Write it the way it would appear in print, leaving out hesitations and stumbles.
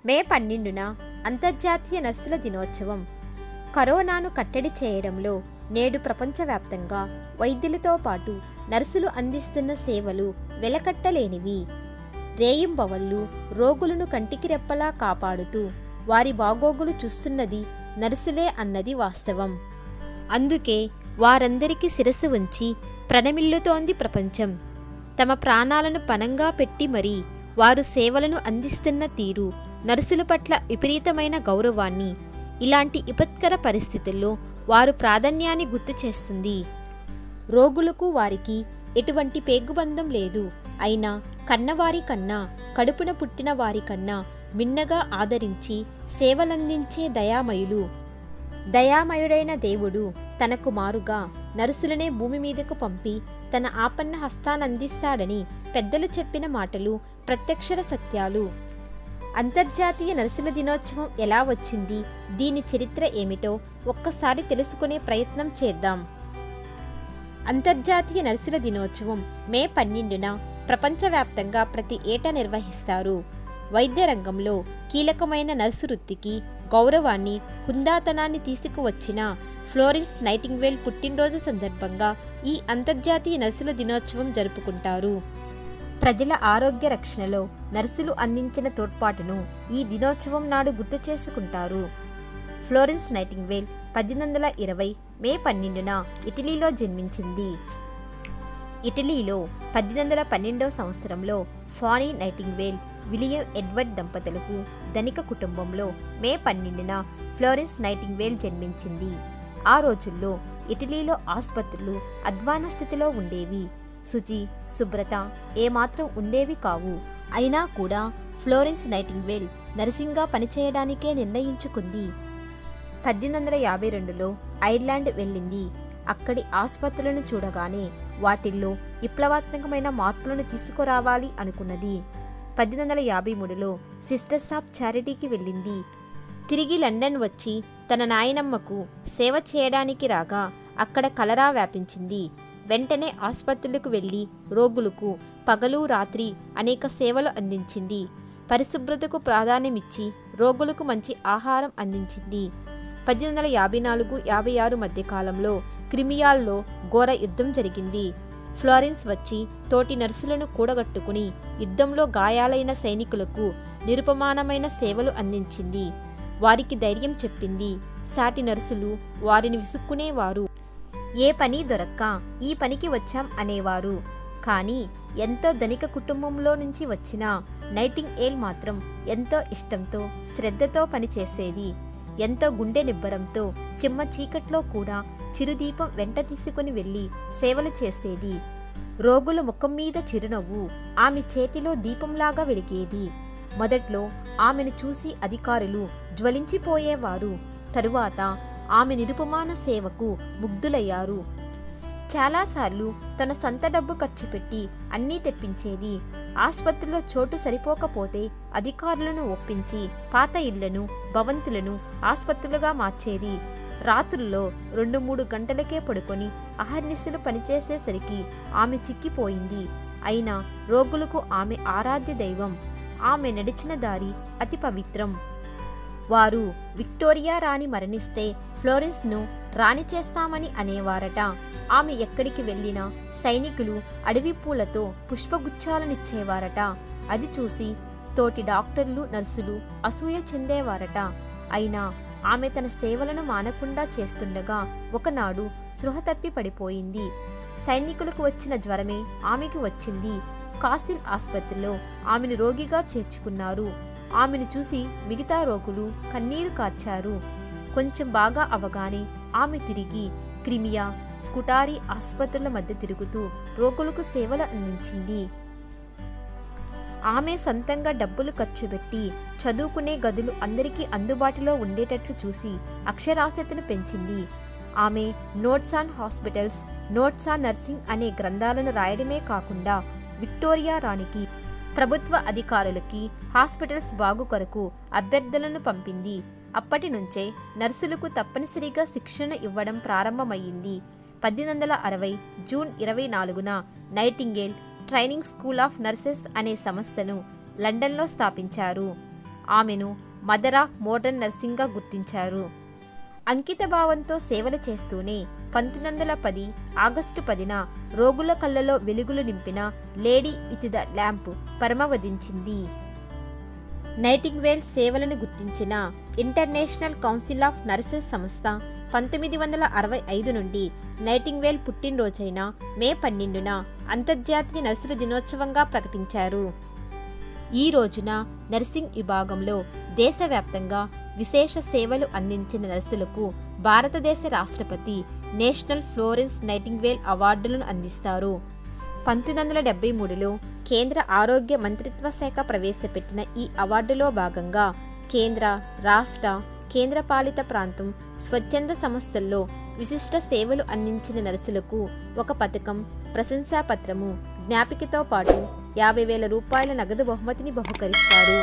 మే 12న అంతర్జాతీయ నర్సుల దినోత్సవం. కరోనాను కట్టడి చేయడంలో నేడు ప్రపంచవ్యాప్తంగా వైద్యులతో పాటు నర్సులు అందిస్తున్న సేవలు వెలకట్టలేనివి. రేయింబవళ్లు రోగులను కంటికి రెప్పలా కాపాడుతూ వారి బాగోగులు చూస్తున్నది నర్సులే అన్నది వాస్తవం. అందుకే వారందరికీ శిరస్సు ఉంచి ప్రణమిల్లుతోంది ప్రపంచం. తమ ప్రాణాలను పణంగా పెట్టి మరీ వారు సేవలను అందిస్తున్న తీరు నర్సుల పట్ల విపరీతమైన గౌరవాన్ని, ఇలాంటి విపత్కర పరిస్థితుల్లో వారు ప్రాధాన్యాన్ని గుర్తు చేస్తుంది. రోగులకు వారికి ఎటువంటి పేగుబంధం లేదు. అయినా కన్నవారి కన్నా, కడుపున పుట్టిన వారి కన్నా మిన్నగా ఆదరించి సేవలందించే దయామయుడైన దేవుడు తనకు మారుగా నర్సులనే భూమి మీదకు పంపి తన ఆపన్న హస్తానందిస్తాడని పెద్దలు చెప్పిన మాటలు ప్రత్యక్షర సత్యాలు. అంతర్జాతీయ నర్సుల దినోత్సవం ఎలా వచ్చింది, దీని చరిత్ర ఏమిటో ఒక్కసారి తెలుసుకునే ప్రయత్నం చేద్దాం. అంతర్జాతీయ నర్సుల దినోత్సవం మే 12న ప్రపంచవ్యాప్తంగా ప్రతి ఏటా నిర్వహిస్తారు. వైద్య రంగంలో కీలకమైన నర్సు వృత్తికి గౌరవాన్ని, హుందాతనాన్ని తీసుకువచ్చిన ఫ్లోరెన్స్ నైటింగేల్ పుట్టినరోజు సందర్భంగా ఈ అంతర్జాతీయ నర్సుల దినోత్సవం జరుపుకుంటారు. ప్రజల ఆరోగ్య రక్షణలో నర్సులు అందించిన తోడ్పాటును ఈ దినోత్సవం నాడు గుర్తు చేసుకుంటారు. ఫ్లోరెన్స్ నైటింగేల్ 1820 మే 12న ఇటలీలో జన్మించింది. ఇటలీలో 1812వ సంవత్సరంలో ఫానీ నైటింగేల్, విలియం ఎడ్వర్డ్ దంపతులకు ధనిక కుటుంబంలో మే 12న ఫ్లోరెన్స్ నైటింగేల్ జన్మించింది. ఆ రోజుల్లో ఇటలీలో ఆసుపత్రులు అధ్వాన స్థితిలో ఉండేవి. శుచి, శుభ్రత ఏమాత్రం ఉండేవి కావు. అయినా కూడా ఫ్లోరెన్స్ నైటింగేల్ నర్సింగ్గా పనిచేయడానికే నిర్ణయించుకుంది. 1852లో ఐర్లాండ్ వెళ్ళింది. అక్కడి ఆసుపత్రులను చూడగానే వాటిల్లో విప్లవాత్మకమైన మార్పులను తీసుకురావాలి అనుకున్నది. 1853లో సిస్టర్స్ ఆఫ్ చారిటీకి వెళ్ళింది. తిరిగి లండన్ వచ్చి తన నాయనమ్మకు సేవ చేయడానికి రాగా అక్కడ కలరా వ్యాపించింది. వెంటనే ఆసుపత్రులకు వెళ్ళి రోగులకు పగలు రాత్రి అనేక సేవలు అందించింది. పరిశుభ్రతకు ప్రాధాన్యమిచ్చి రోగులకు మంచి ఆహారం అందించింది. 1854-56 మధ్య కాలంలో క్రిమియాల్లో ఘోర యుద్ధం జరిగింది. ఫ్లోరెన్స్ వచ్చి తోటి నర్సులను కూడగట్టుకుని యుద్ధంలో గాయాలైన సైనికులకు నిరుపమానమైన సేవలు అందించింది. వారికి ధైర్యం చెప్పింది. సాటి నర్సులు వారిని విసుక్కునేవారు. ఏ పని దొరక్క ఈ పనికి వచ్చాం అనేవారు. కానీ ఎంతో ధనిక కుటుంబంలో నుంచి వచ్చిన నైటింగేల్ మాత్రం ఎంతో ఇష్టంతో, శ్రద్ధతో పనిచేసేది. ఎంతో గుండె నిబ్బరంతో చిమ్మ చీకట్లో కూడా చిరుదీపం వెంట తీసుకుని వెళ్ళి సేవలు చేసేది. రోగుల ముఖం మీద చిరునవ్వు ఆమె చేతిలో దీపంలాగా వెలిగేది. మొదట్లో ఆమెను చూసి అధికారులు జ్వలించిపోయేవారు. తరువాత ఆమె నిరుపమాన సేవకు ముగ్ధులయ్యారు. చాలాసార్లు తన సొంత డబ్బు ఖర్చు పెట్టి అన్నీ తెప్పించేది. ఆసుపత్రిలో చోటు సరిపోకపోతే అధికారులను ఒప్పించి పాత ఇళ్లను, భవంతులను ఆసుపత్రులుగా మార్చేది. రాత్రుల్లో 2-3 గంటలకే పడుకొని అహర్నిశలు పనిచేసేసరికి ఆమె చిక్కిపోయింది. అయినా రోగులకు ఆమె ఆరాధ్య దైవం. ఆమె నడిచిన దారి అతి పవిత్రం. వారు విక్టోరియా రాణి మరణిస్తే ఫ్లోరెన్స్ను రాణి చేస్తామని అనేవారట. ఆమె ఎక్కడికి వెళ్ళినా సైనికులు అడవి పూలతో పుష్పగుచ్చాలనిచ్చేవారట. అది చూసి తోటి డాక్టర్లు, నర్సులు అసూయ చెందేవారట. అయినా ఆమె తన సేవలను మానకుండా చేస్తుండగా ఒకనాడు స్పృహ తప్పి పడిపోయింది. సైనికులకు వచ్చిన జ్వరమే ఆమెకు వచ్చింది. కాసిల్ ఆసుపత్రిలో ఆమెను రోగిగా చేర్చుకున్నారు. ఆమెను చూసి మిగతా రోగులు కన్నీరు కార్చారు. కొంచెం బాగా అవగానే ఆమె తిరిగి క్రిమియా, స్కుటారీ ఆసుపత్రుల మధ్య తిరుగుతూ రోగులకు సేవలు అందించింది. ఆమె సొంతంగా డబ్బులు ఖర్చు పెట్టి చదువుకునే గదులు అందరికీ అందుబాటులో ఉండేటట్లు చూసి అక్షరాస్యతను పెంచింది. ఆమె notes on hospitals, notes on nursing అనే గ్రంథాలను రాయడమే కాకుండా విక్టోరియా రాణికి, ప్రభుత్వ అధికారులకి హాస్పిటల్స్ బాగు కొరకు అభ్యర్థులను పంపింది. అప్పటి నుంచే నర్సులకు తప్పనిసరిగా శిక్షణ ఇవ్వడం ప్రారంభమయ్యింది. 1860 జూన్ 24న Nightingale training school of nurses అనే సంస్థను లండన్లో స్థాపించారు. ఆమెను మదర్ ఆఫ్ మోడర్న్ నర్సింగ్గా గుర్తించారు. అంకిత భావంతో సేవలు చేస్తూనే 1910 ఆగస్టు 10న రోగుల కళ్ళలో వెలుగులు నింపిన లేడీ విత్ ద ల్యాంప్ పరమవదించింది. నైటింగేల్ సేవలను గుర్తించిన ఇంటర్నేషనల్ కౌన్సిల్ ఆఫ్ నర్సెస్ సంస్థ 1965 నుండి నైటింగేల్ పుట్టినరోజైన మే 12న అంతర్జాతీయ నర్సుల దినోత్సవంగా ప్రకటించారు. ఈ రోజున నర్సింగ్ విభాగంలో దేశవ్యాప్తంగా విశేష సేవలు అందించిన నర్సులకు భారతదేశ రాష్ట్రపతి నేషనల్ ఫ్లోరెన్స్ నైటింగేల్ అవార్డులను అందిస్తారు. 1973లో కేంద్ర ఆరోగ్య మంత్రిత్వ శాఖ ప్రవేశపెట్టిన ఈ అవార్డులో భాగంగా కేంద్ర, రాష్ట్ర, కేంద్రపాలిత ప్రాంతం, స్వచ్ఛంద సంస్థల్లో విశిష్ట సేవలు అందించిన నర్సులకు ఒక పథకం, ప్రశంసాపత్రము, జ్ఞాపికతో పాటు 50,000 రూపాయల నగదు బహుమతిని బహుకరిస్తారు.